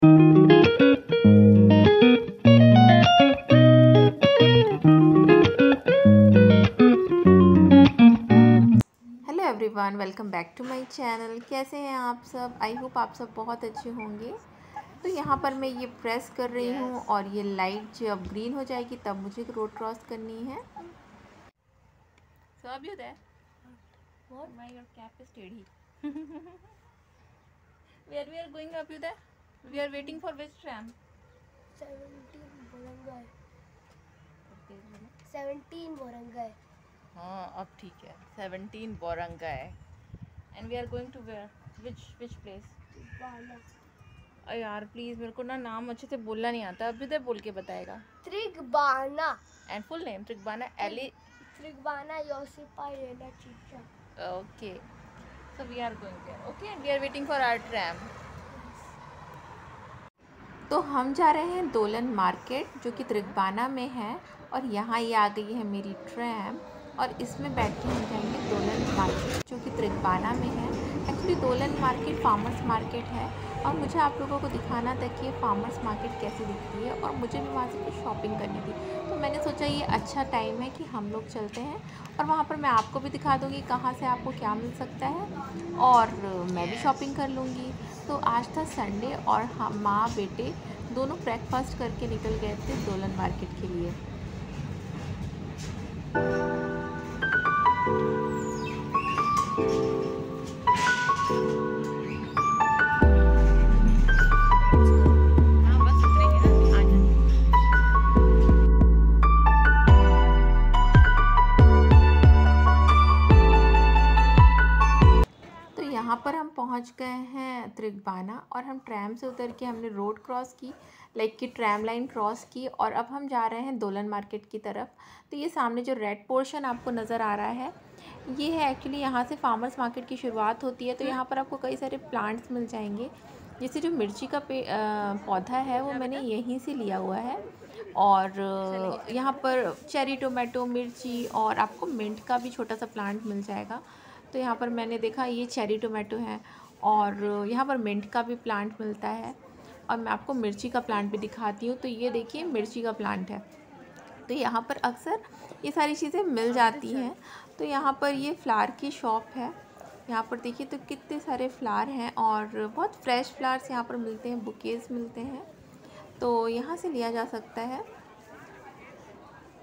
Hello everyone, welcome back to my channel. कैसे हैं आप सब? आई होप आप सब बहुत अच्छे होंगे। तो यहाँ पर मैं ये प्रेस कर रही हूँ और ये लाइट जब ग्रीन हो जाएगी तब मुझे रोड क्रॉस करनी है। So are you there? What? Why your cap is steady? Where we are going up you there? We are waiting for which tram? 17 बोरंगा 17 बोरंगा। हाँ अब ठीक है। 17 बोरंगा है। And we are going to where? Which place? अरे यार please, मेरे को ना नाम अच्छे से बोलना नहीं आता। अभी तक बोल के बताएगा। त्रिगबाना। And full name Trigbana Ali. त्रिगबाना योसिपा Raina चिचा। Okay. So we are going there. Okay, and we are waiting for our tram. तो हम जा रहे हैं दोलन मार्केट जो कि त्रिगबाना में है, और यहाँ ये आ गई है मेरी ट्रैम, और इसमें बैठ के हम जाएंगे दोलन मार्केट जो कि त्रिगबाना में है। एक्चुअली दोलन मार्केट फार्मर्स मार्केट है, और मुझे आप लोगों को दिखाना था कि ये फार्मर्स मार्केट कैसे दिखती है, और मुझे भी वहाँ से कुछ शॉपिंग करनी थी। तो मैंने सोचा ये अच्छा टाइम है कि हम लोग चलते हैं, और वहाँ पर मैं आपको भी दिखा दूँगी कहाँ से आपको क्या मिल सकता है, और मैं भी शॉपिंग कर लूँगी। तो आज था संडे, और हम माँ बेटे दोनों ब्रेकफास्ट करके निकल गए थे दोलन मार्केट के लिए। यहाँ पर हम पहुँच गए हैं त्रिगबाना, और हम ट्रैम से उतर के हमने रोड क्रॉस की, लाइक कि ट्रैम लाइन क्रॉस की, और अब हम जा रहे हैं दोलन मार्केट की तरफ। तो ये सामने जो रेड पोर्शन आपको नज़र आ रहा है, ये है एक्चुअली यहाँ से फार्मर्स मार्केट की शुरुआत होती है। तो यहाँ पर आपको कई सारे प्लांट्स मिल जाएंगे। जैसे जो मिर्ची का पौधा है वो मैंने यहीं से लिया हुआ है, और यहाँ पर चेरी टोमेटो, मिर्ची, और आपको मिंट का भी छोटा सा प्लांट मिल जाएगा। तो यहाँ पर मैंने देखा ये चेरी टोमेटो है, और यहाँ पर मिंट का भी प्लांट मिलता है, और मैं आपको मिर्ची का प्लांट भी दिखाती हूँ। तो ये देखिए मिर्ची का प्लांट है। तो यहाँ पर अक्सर ये सारी चीज़ें मिल जाती हैं। तो यहाँ पर ये फ्लावर की शॉप है। यहाँ पर देखिए तो कितने सारे फ्लावर हैं, और बहुत फ्रेश फ्लावर्स यहाँ पर मिलते हैं, बुकेज मिलते हैं। तो यहाँ से लिया जा सकता है।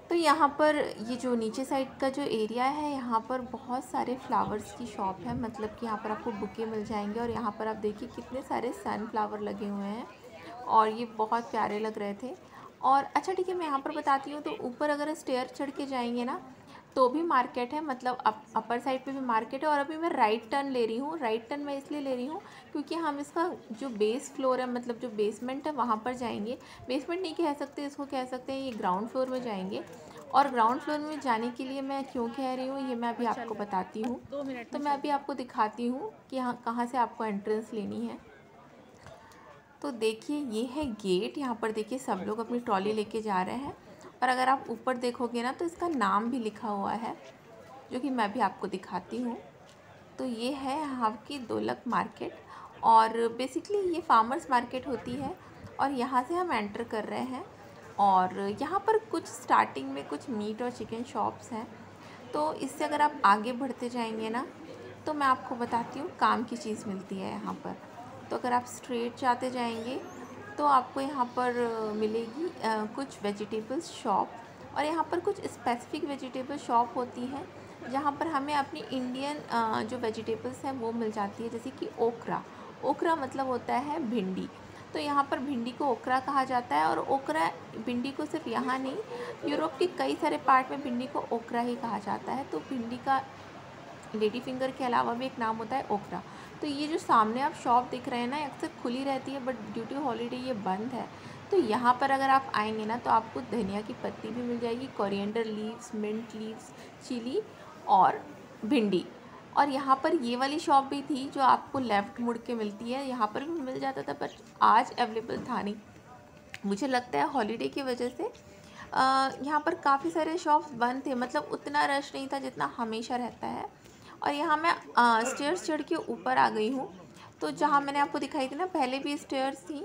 तो यहाँ पर ये जो नीचे साइड का जो एरिया है, यहाँ पर बहुत सारे फ्लावर्स की शॉप है, मतलब कि यहाँ पर आपको बुके मिल जाएंगे। और यहाँ पर आप देखिए कितने सारे सनफ्लावर लगे हुए हैं, और ये बहुत प्यारे लग रहे थे। और अच्छा ठीक है, मैं यहाँ पर बताती हूँ। तो ऊपर अगर स्टेयर चढ़ के जाएंगे ना तो भी मार्केट है, मतलब अपर साइड पे भी मार्केट है। और अभी मैं राइट टर्न ले रही हूँ। राइट टर्न मैं इसलिए ले रही हूँ क्योंकि हम इसका जो बेस फ्लोर है, मतलब जो बेसमेंट है, वहाँ पर जाएंगे। बेसमेंट नहीं कह सकते इसको, कह सकते हैं ये ग्राउंड फ्लोर में जाएंगे। और ग्राउंड फ्लोर में जाने के लिए मैं क्यों कह रही हूँ ये मैं अभी आपको बताती हूँ। तो मैं अभी आपको दिखाती हूँ कि यहाँ कहाँ से आपको एंट्रेंस लेनी है। तो देखिए ये है गेट। यहाँ पर देखिए सब लोग अपनी ट्रॉली लेके जा रहे हैं, और अगर आप ऊपर देखोगे ना तो इसका नाम भी लिखा हुआ है, जो कि मैं भी आपको दिखाती हूँ। तो ये है यहाँ की दोलक मार्केट, और बेसिकली ये फार्मर्स मार्केट होती है, और यहाँ से हम एंटर कर रहे हैं। और यहाँ पर कुछ स्टार्टिंग में कुछ मीट और चिकन शॉप्स हैं। तो इससे अगर आप आगे बढ़ते जाएंगे ना तो मैं आपको बताती हूँ काम की चीज़ मिलती है यहाँ पर। तो अगर आप स्ट्रेट जाते जाएंगे तो आपको यहाँ पर मिलेगी कुछ वेजिटेबल्स शॉप, और यहाँ पर कुछ स्पेसिफिक वेजिटेबल शॉप होती हैं जहाँ पर हमें अपनी इंडियन जो वेजिटेबल्स हैं वो मिल जाती है। जैसे कि ओकरा, ओकरा मतलब होता है भिंडी। तो यहाँ पर भिंडी को ओकरा कहा जाता है, और ओकरा भिंडी को सिर्फ यहाँ नहीं, यूरोप के कई सारे पार्ट में भिंडी को ओकरा ही कहा जाता है। तो भिंडी का लेडी फिंगर के अलावा भी एक नाम होता है ओकरा। तो ये जो सामने आप शॉप दिख रहे हैं ना, अक्सर खुली रहती है, बट ड्यू टू हॉलीडे ये बंद है। तो यहाँ पर अगर आप आएंगे ना तो आपको धनिया की पत्ती भी मिल जाएगी, coriander leaves, mint leaves, chilli और भिंडी। और यहाँ पर ये वाली शॉप भी थी जो आपको लेफ़्ट मुड़ के मिलती है, यहाँ पर भी मिल जाता था, पर आज अवेलेबल था नहीं। मुझे लगता है हॉलीडे की वजह से यहाँ पर काफ़ी सारे शॉप्स बंद थे, मतलब उतना रश नहीं था जितना हमेशा रहता है। और यहाँ मैं स्टेयर्स चढ़ के ऊपर आ गई हूँ। तो जहाँ मैंने आपको दिखाई थी ना पहले भी स्टेयर्स थी,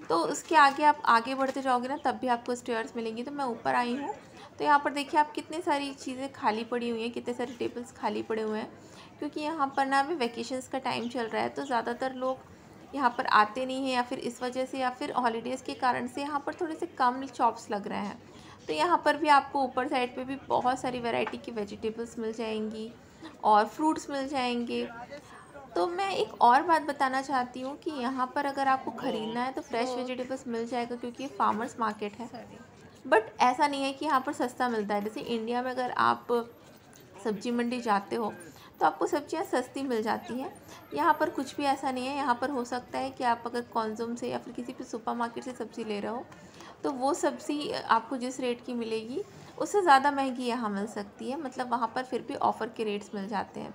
तो उसके आगे आप आगे बढ़ते जाओगे ना तब भी आपको स्टेयर्स मिलेंगी। तो मैं ऊपर आई हूँ, तो यहाँ पर देखिए आप कितनी सारी चीज़ें खाली पड़ी हुई हैं, कितने सारे टेबल्स खाली पड़े हुए हैं, क्योंकि यहाँ पर ना अभी वैकेशंस का टाइम चल रहा है, तो ज़्यादातर लोग यहाँ पर आते नहीं हैं, या फिर इस वजह से या फिर हॉलीडेज़ के कारण से यहाँ पर थोड़े से कम शॉप्स लग रहे हैं। तो यहाँ पर भी आपको ऊपर साइड पे भी बहुत सारी वैरायटी की वेजिटेबल्स मिल जाएंगी और फ्रूट्स मिल जाएंगे। तो मैं एक और बात बताना चाहती हूँ कि यहाँ पर अगर आपको ख़रीदना है तो फ्रेश वेजिटेबल्स मिल जाएगा, क्योंकि ये फार्मर्स मार्केट है। बट ऐसा नहीं है कि यहाँ पर सस्ता मिलता है। जैसे इंडिया में अगर आप सब्जी मंडी जाते हो तो आपको सब्जियाँ सस्ती मिल जाती हैं, यहाँ पर कुछ भी ऐसा नहीं है। यहाँ पर हो सकता है कि आप अगर कॉन्ज़ूम से या फिर किसी भी सुपरमार्केट से सब्ज़ी ले रहे हो तो वो सब्ज़ी आपको जिस रेट की मिलेगी उससे ज़्यादा महंगी यहाँ मिल सकती है, मतलब वहाँ पर फिर भी ऑफ़र के रेट्स मिल जाते हैं।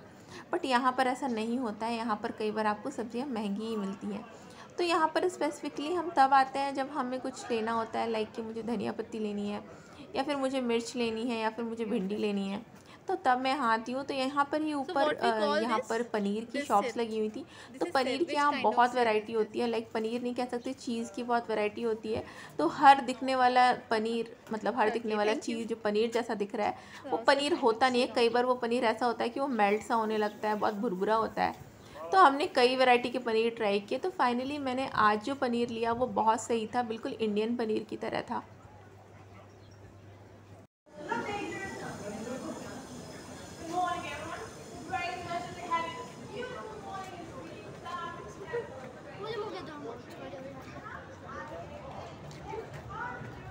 बट यहाँ पर ऐसा नहीं होता है, यहाँ पर कई बार आपको सब्ज़ियाँ महंगी ही मिलती हैं। तो यहाँ पर स्पेसिफ़िकली हम तब आते हैं जब हमें कुछ लेना होता है, लाइक कि मुझे धनिया पत्ती लेनी है, या फिर मुझे मिर्च लेनी है, या फिर मुझे भिंडी लेनी है, तो तब मैं यहाँ आती हूँ। तो यहाँ पर ही ऊपर यहाँ पर पनीर की शॉप्स लगी हुई थी। तो पनीर की यहाँ बहुत वैरायटी होती है, लाइक पनीर नहीं कह सकते, चीज़ की बहुत वैरायटी होती है। तो हर दिखने वाला पनीर, मतलब हर दिखने वाला चीज़ जो पनीर जैसा दिख रहा है वो पनीर होता नहीं है। कई बार वो पनीर ऐसा होता है कि वो मेल्ट सा होने लगता है, बहुत भुरभुरा होता है। तो हमने कई वैरायटी के पनीर ट्राई किए, तो फाइनली मैंने आज जो पनीर लिया वो बहुत सही था, बिल्कुल इंडियन पनीर की तरह था।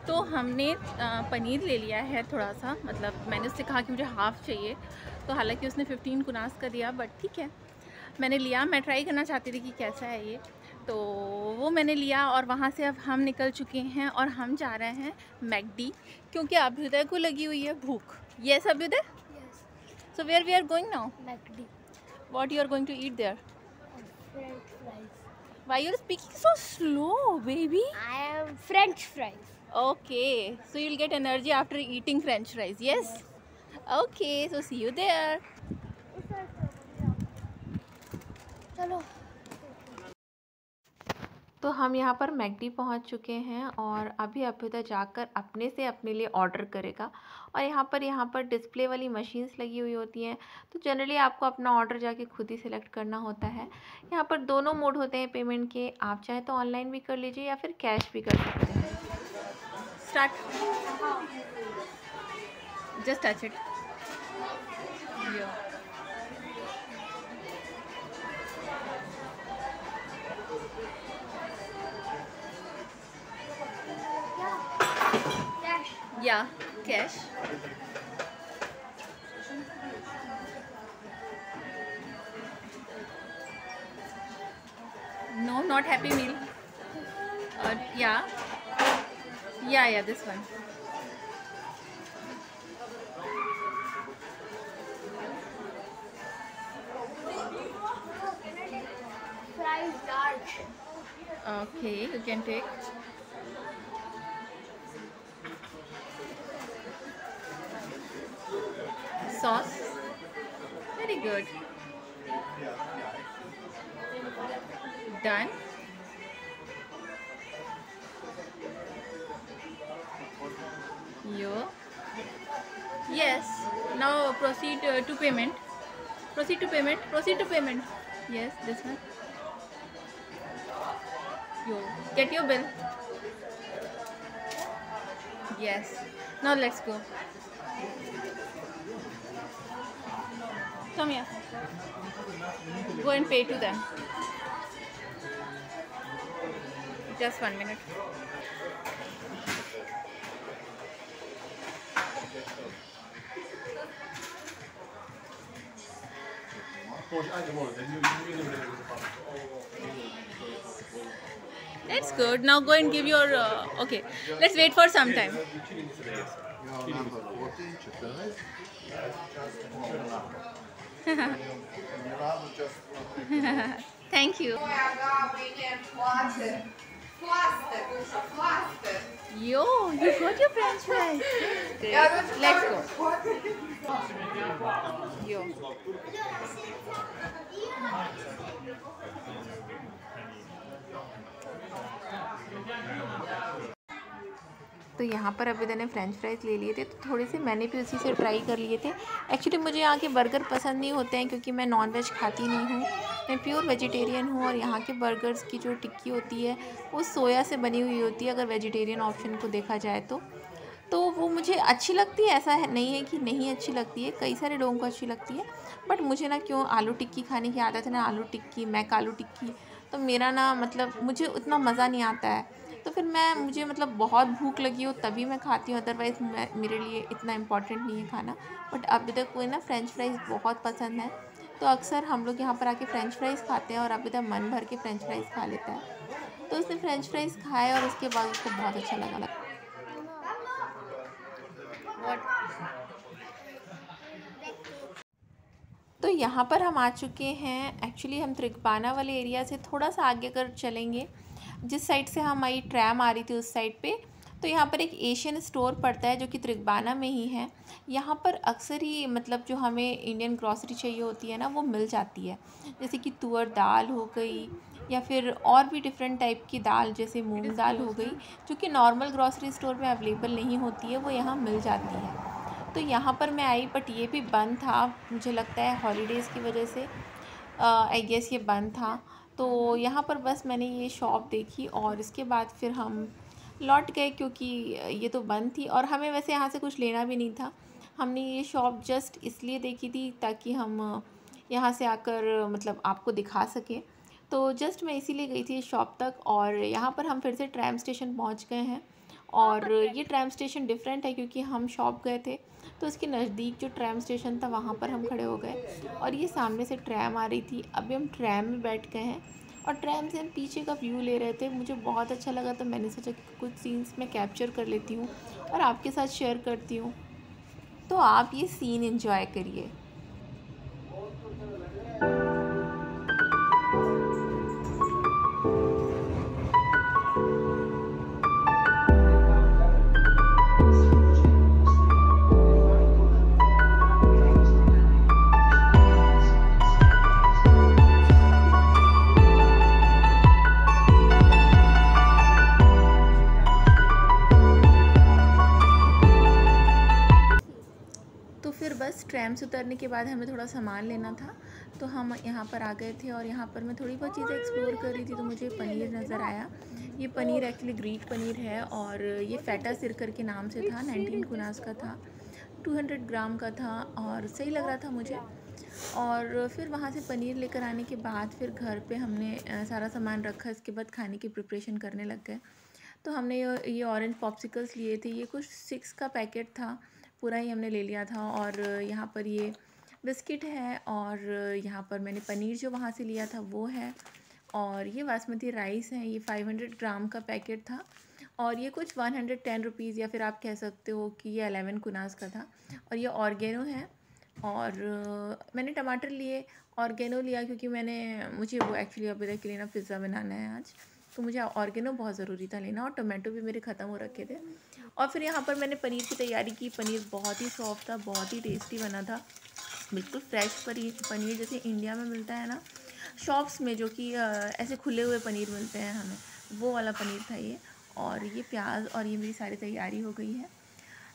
तो हमने पनीर ले लिया है थोड़ा सा, मतलब मैंने उससे कहा कि मुझे हाफ़ चाहिए, तो हालांकि उसने 15 कुनास का दिया, बट ठीक है मैंने लिया। मैं ट्राई करना चाहती थी कि कैसा है ये, तो वो मैंने लिया। और वहाँ से अब हम निकल चुके हैं और हम जा रहे हैं मैकडी, क्योंकि अभ्युदय को लगी हुई है भूख। Yes Abhyuday, so where we are going now? McD. What you are going to eat there? French fries. Why you are speaking so slow, baby? I am French fries. Okay, so you'll get energy after eating French fries. Yes. Okay, so see you there. चलो। तो हम यहाँ पर McD पहुँच चुके हैं और अभी अभ्युदय जाकर अपने से अपने लिए ऑर्डर करेगा। और यहाँ पर डिस्प्ले वाली मशीन्स लगी हुई होती हैं, तो जनरली आपको अपना ऑर्डर जाके खुद ही सिलेक्ट करना होता है। यहाँ पर दोनों मोड होते हैं पेमेंट के, आप चाहें तो ऑनलाइन भी कर लीजिए या फिर कैश भी कर सकते हैं। Start, just touch it. Yeah, cash. No, not Happy Meal. Yeah, this one. Fries large. Okay, you can take. Sauce. Very good. Done. Yes. Now proceed to payment. Proceed to payment. Proceed to payment. Yes, this one. Get your bill. Yes. Now let's go. Come here. Go and pay to them. Just 1 minute. That's good. Now go and give your. Okay, let's wait for some time. Thank you. Yo, you got your French fries. Great. Let's go. Yo. तो यहाँ पर अभी ने French fries ले लिए थे, तो थोड़े से मैंने भी उसी से ट्राई कर लिए थे। एक्चुअली मुझे यहाँ के बर्गर पसंद नहीं होते हैं क्योंकि मैं नॉन वेज खाती नहीं हूँ, मैं प्योर वेजिटेरियन हूँ। और यहाँ के बर्गर्स की जो टिक्की होती है वो सोया से बनी हुई होती है, अगर वेजिटेरियन ऑप्शन को देखा जाए तो वो मुझे अच्छी लगती है। ऐसा है नहीं है कि नहीं अच्छी लगती है, कई सारे लोगों को अच्छी लगती है, बट मुझे ना क्यों आलू टिक्की खाने की आदत है ना, आलू टिक्की मैक आलू टिक्की, तो मेरा ना मतलब मुझे उतना मज़ा नहीं आता है। तो फिर मुझे मतलब बहुत भूख लगी हो तभी मैं खाती हूँ, अदरवाइज़ मेरे लिए इतना इम्पोर्टेंट नहीं है खाना। बट अभी तक कोई ना फ्रेंच फ्राइज़ बहुत पसंद है, तो अक्सर हम लोग यहाँ पर आके फ्रेंच फ्राइज़ खाते हैं और अभी तक मन भर के फ्रेंच फ्राइज़ खा लेता है। तो उसने फ्रेंच फ्राइज़ खाए और उसके बाद उसको बहुत अच्छा लगा। तो यहाँ पर हम आ चुके हैं। एक्चुअली हम त्रिकबाना वाले एरिया से थोड़ा सा आगे अगर चलेंगे, जिस साइड से हमारी ट्रैम आ रही थी उस साइड पे, तो यहाँ पर एक एशियन स्टोर पड़ता है जो कि त्रिकबाना में ही है। यहाँ पर अक्सर ही मतलब जो हमें इंडियन ग्रॉसरी चाहिए होती है ना वो मिल जाती है, जैसे कि तुअर दाल हो गई या फिर और भी डिफरेंट टाइप की दाल, जैसे मूंग दाल हो गई, जो कि नॉर्मल ग्रॉसरी स्टोर में अवेलेबल नहीं होती है, वो यहाँ मिल जाती है। तो यहाँ पर मैं आई, बट ये भी बंद था, मुझे लगता है हॉलीडेज़ की वजह से आई गेस ये बंद था। तो यहाँ पर बस मैंने ये शॉप देखी और इसके बाद फिर हम लौट गए क्योंकि ये तो बंद थी और हमें वैसे यहाँ से कुछ लेना भी नहीं था। हमने ये शॉप जस्ट इसलिए देखी थी ताकि हम यहाँ से आकर मतलब आपको दिखा सकें। तो जस्ट मैं इसीलिए गई थी इस शॉप तक। और यहाँ पर हम फिर से ट्रैम स्टेशन पहुँच गए हैं। और ये ट्रैम स्टेशन डिफरेंट है क्योंकि हम शॉप गए थे तो उसके नज़दीक जो ट्रैम स्टेशन था वहाँ पर हम खड़े हो गए और ये सामने से ट्रैम आ रही थी। अभी हम ट्रैम में बैठ गए हैं और ट्रैम से हम पीछे का व्यू ले रहे थे। मुझे बहुत अच्छा लगा तो मैंने सोचा कि कुछ सीन्स मैं कैप्चर कर लेती हूँ और आपके साथ शेयर करती हूँ, तो आप ये सीन एंजॉय करिए। तो फिर बस ट्रैम से उतरने के बाद हमें थोड़ा सामान लेना था, तो हम यहाँ पर आ गए थे और यहाँ पर मैं थोड़ी बहुत चीज़ें एक्सप्लोर कर रही थी। तो मुझे पनीर नज़र आया। ये पनीर एक्चुअली ग्रीक पनीर है और ये फ़ेटा सिरकर के नाम से था, 19 कुनास का था, 200 ग्राम का था और सही लग रहा था मुझे। और फिर वहाँ से पनीर लेकर आने के बाद फिर घर पे हमने सारा सामान रखा। इसके बाद खाने की प्रिपरेशन करने लग गए। तो हमने ये ऑरेंज पॉप्सिकल्स लिए थे, ये कुछ 6 का पैकेट था, पूरा ही हमने ले लिया था। और यहाँ पर ये बिस्किट है और यहाँ पर मैंने पनीर जो वहाँ से लिया था वो है। और ये बासमती राइस है, ये 500 ग्राम का पैकेट था और ये कुछ 110 रुपीज़ या फिर आप कह सकते हो कि ये 11 कुनास का था। और ये ऑर्गेनो है। और मैंने टमाटर लिए, ऑर्गेनो लिया क्योंकि मुझे वो एक्चुअली अभी तक के लिए ना पिज़्ज़ा बनाना है आज, तो मुझे ऑर्गेनो बहुत ज़रूरी था लेना और टमाटो भी मेरे ख़त्म हो रखे थे। और फिर यहाँ पर मैंने पनीर की तैयारी की। पनीर बहुत ही सॉफ्ट था, बहुत ही टेस्टी बना था, बिल्कुल फ्रेश पनीर जैसे इंडिया में मिलता है ना शॉप्स में, जो कि ऐसे खुले हुए पनीर मिलते हैं हमें, वो वाला पनीर था ये। और ये प्याज और ये मेरी सारी तैयारी हो गई है।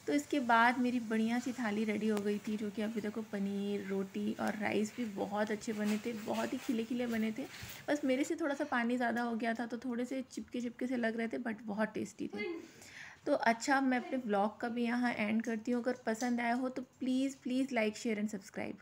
तो इसके बाद मेरी बढ़िया सी थाली रेडी हो गई थी, जो कि अभी देखो पनीर, रोटी और राइस भी बहुत अच्छे बने थे, बहुत ही खिले खिले बने थे। बस मेरे से थोड़ा सा पानी ज़्यादा हो गया था तो थोड़े से चिपके चिपके से लग रहे थे, बट बहुत टेस्टी थे। तो अच्छा, मैं अपने ब्लॉग का भी यहाँ एंड करती हूँ। अगर पसंद आया हो तो please please like share and subscribe.